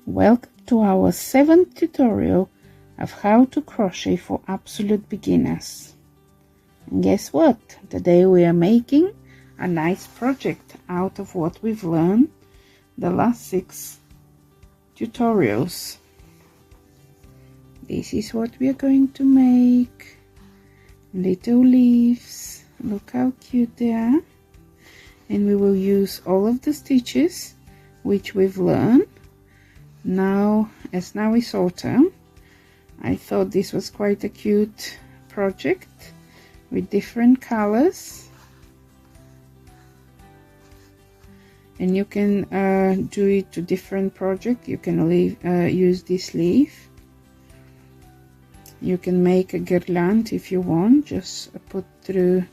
Welcome to our 7th tutorial of how to crochet for absolute beginners. And guess what? Today we are making a nice project out of what we've learned the last 6 tutorials. This is what we are going to make. Little leaves. Look how cute they are. And we will use all of the stitches which we've learned. Now it's autumn, I thought this was quite a cute project with different colors, and you can do it to different project. You can use this leaf. You can make a guirlande if you want. Just put through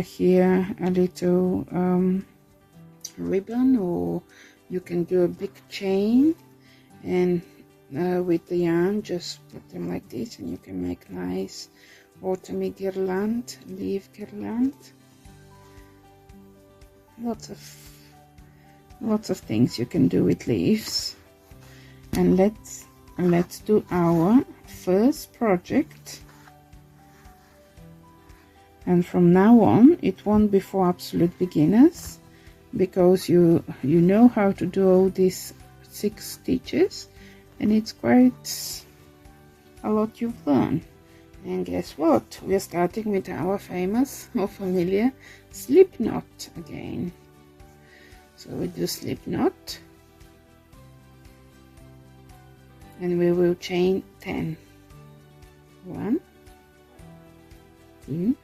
here a little ribbon, or you can do a big chain, and with the yarn just put them like this, and you can make nice autumny guirlande, leaf guirlande. Lots of things you can do with leaves. And let's do our first project. And from now on it won't be for absolute beginners, because you know how to do all these 6 stitches, and it's quite a lot you've learned. And guess what? We're starting with our famous or familiar slip knot again. So we do slip knot, and we will chain 10. 1, 2,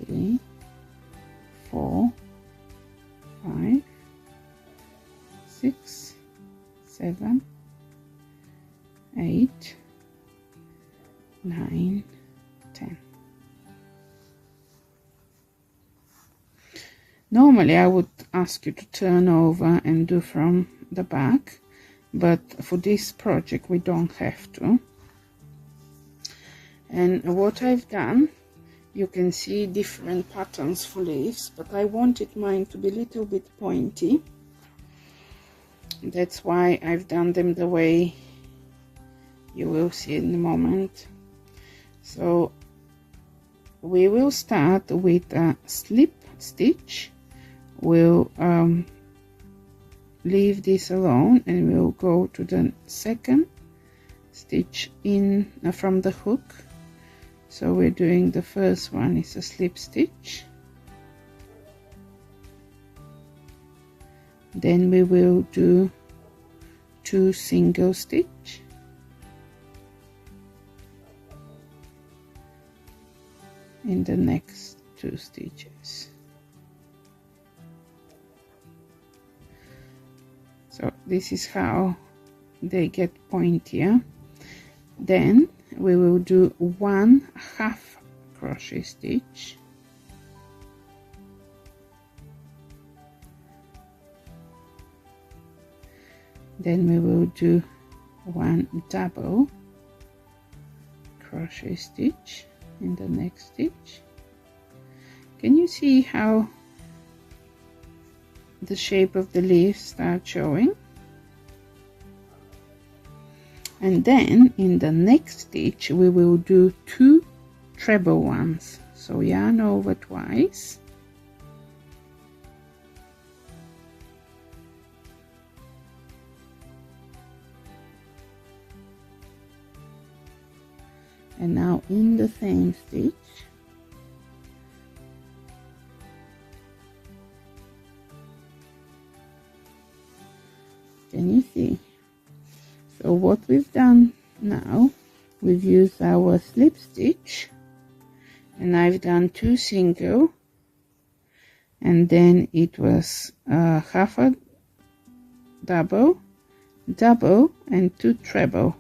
3, 4, 5, 6, 7, 8, 9, 10. Normally I would ask you to turn over and do from the back, but for this project we don't have to. And what I've done, you can see different patterns for leaves, but I wanted mine to be a little bit pointy. That's why I've done them the way you will see in a moment. So we will start with a slip stitch. We'll leave this alone, and we'll go to the second stitch in from the hook. So we're doing the first one is a slip stitch, then we will do 2 single stitch, in the next 2 stitches. So this is how they get pointier. Then we will do 1 half crochet stitch, then we will do 1 double crochet stitch in the next stitch. Can you see how the shape of the leaf starts showing? And then in the next stitch we will do 2 treble ones. So yarn over twice, and now in the same stitch can you see? So what we've done now, we've used our slip stitch, and I've done 2 single, and then it was half a double, double, and 2 treble,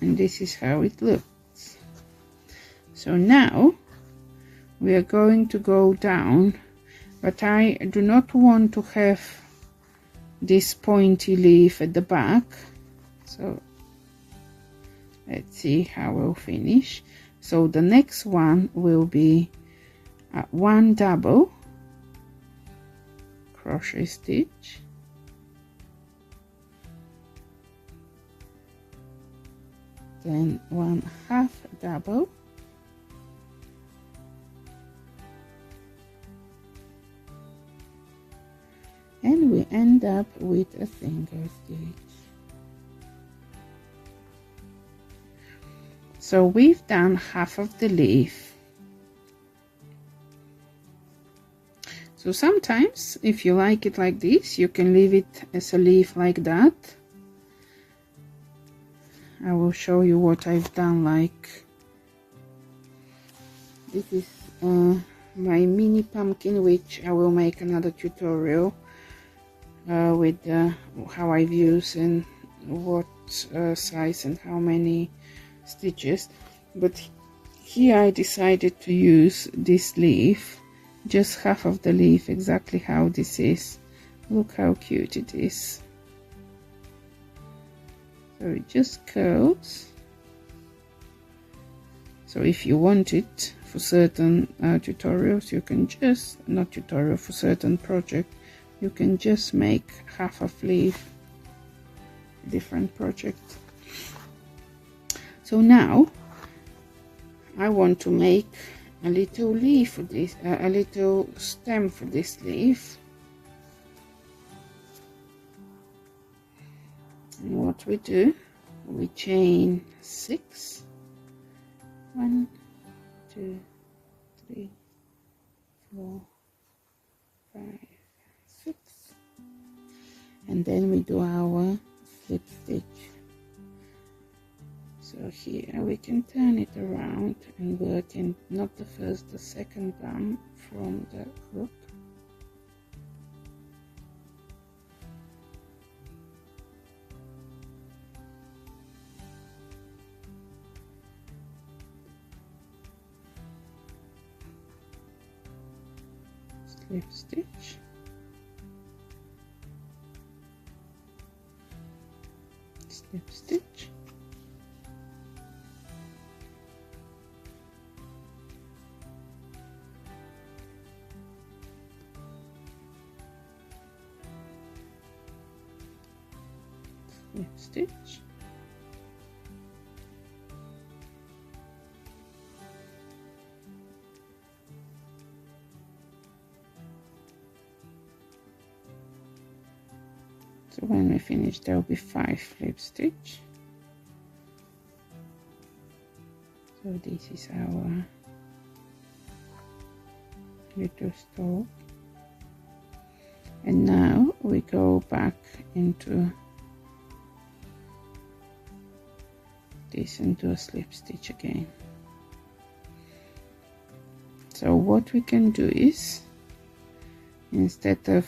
and this is how it looks. So now we are going to go down, but I do not want to have this pointy leaf at the back. So let's see how we'll finish. So the next one will be 1 double crochet stitch, then 1/2 double, and we end up with a single stitch. So we've done half of the leaf. So sometimes if you like it like this, you can leave it as a leaf like that. I will show you what I've done. Like this is my mini pumpkin, which I will make another tutorial with how I've used and what size and how many stitches. But here I decided to use this leaf, just half of the leaf, exactly how this is. Look how cute it is. So it just curls. So if you want it for certain tutorials, you can just, not tutorial, for certain project, you can just make half of leaf, different project. So now I want to make a little leaf for this, a little stem for this leaf. And what we do, we chain 6. 1, 2, 3, 4, 5, 6, and then we do our slip stitch. So here we can turn it around and work in not the first, the second bump from the hook. Slip stitch, slip stitch, slip stitch, so when we finish there will be 5 slip stitch. So this is our little stalk, and now we go back into this and do a slip stitch again. So what we can do is, instead of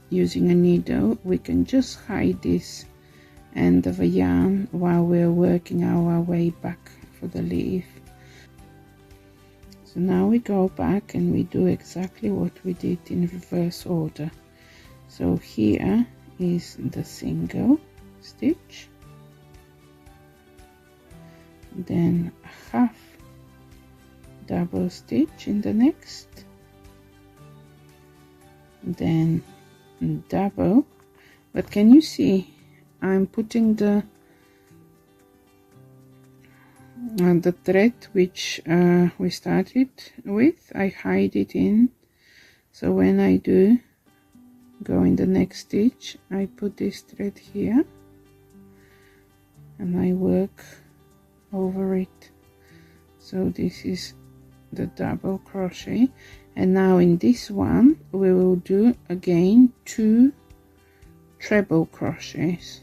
using a needle, we can just hide this end of a yarn while we're working our way back for the leaf. So now we go back and we do exactly what we did in reverse order. So here is the single stitch, then half double stitch in the next, then double. But can you see I'm putting the thread which we started with, I hide it in, so when I do go in the next stitch I put this thread here and I work over it. So this is the double crochet, and now in this one we will do again 2 treble crochets.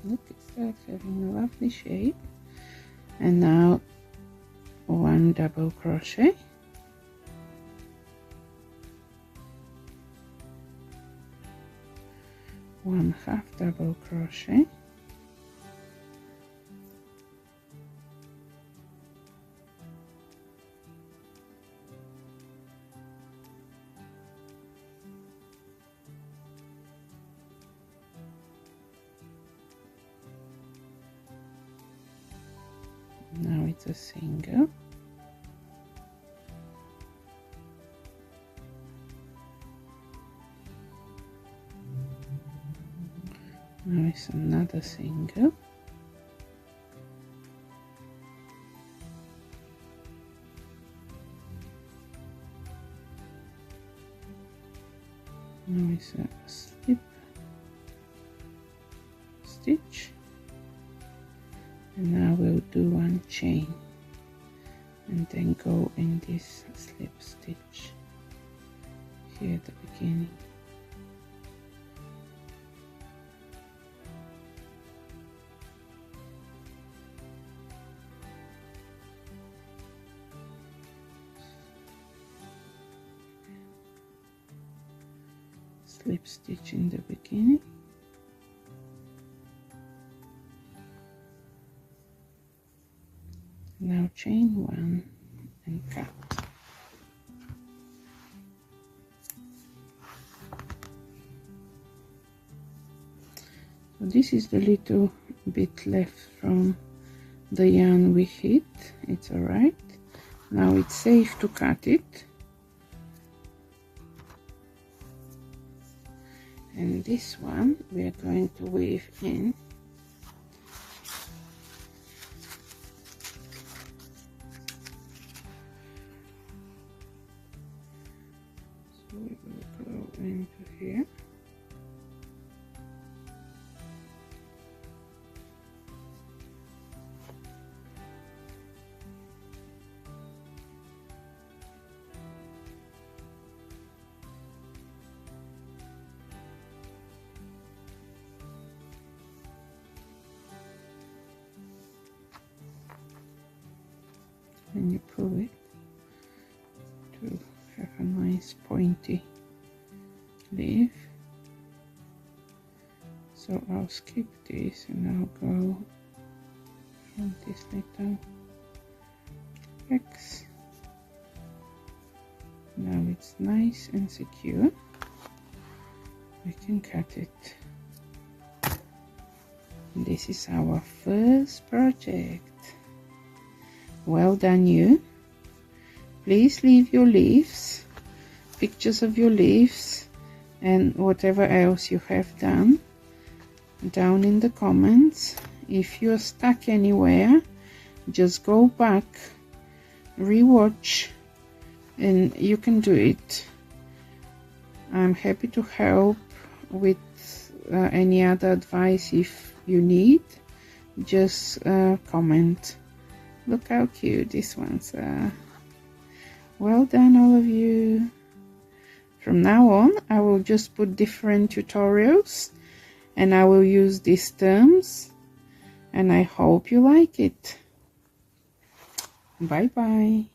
Look, it starts having a lovely shape. And now 1 double crochet, 1/2 double crochet, a single, now it's another single, now it's a slip stitch, and now we'll do one chain and then go in this slip stitch here at the beginning. Slip stitch in the beginning, now chain one and cut. So this is the little bit left from the yarn we hit. It's alright. Now it's safe to cut it. And this one we are going to weave in. So we will go into here. And you pull it to have a nice pointy leaf. So I'll skip this and I'll go from this little X. Now it's nice and secure. We can cut it. This is our first project. Well done, you. Please leave your leaves, pictures of your leaves and whatever else you have done down in the comments. If you're stuck anywhere, just go back, rewatch, and you can do it. I'm happy to help with any other advice if you need. Just comment. Look how cute this one's. Well done, all of you. From now on, I will just put different tutorials and I will use these terms, and I hope you like it. Bye bye.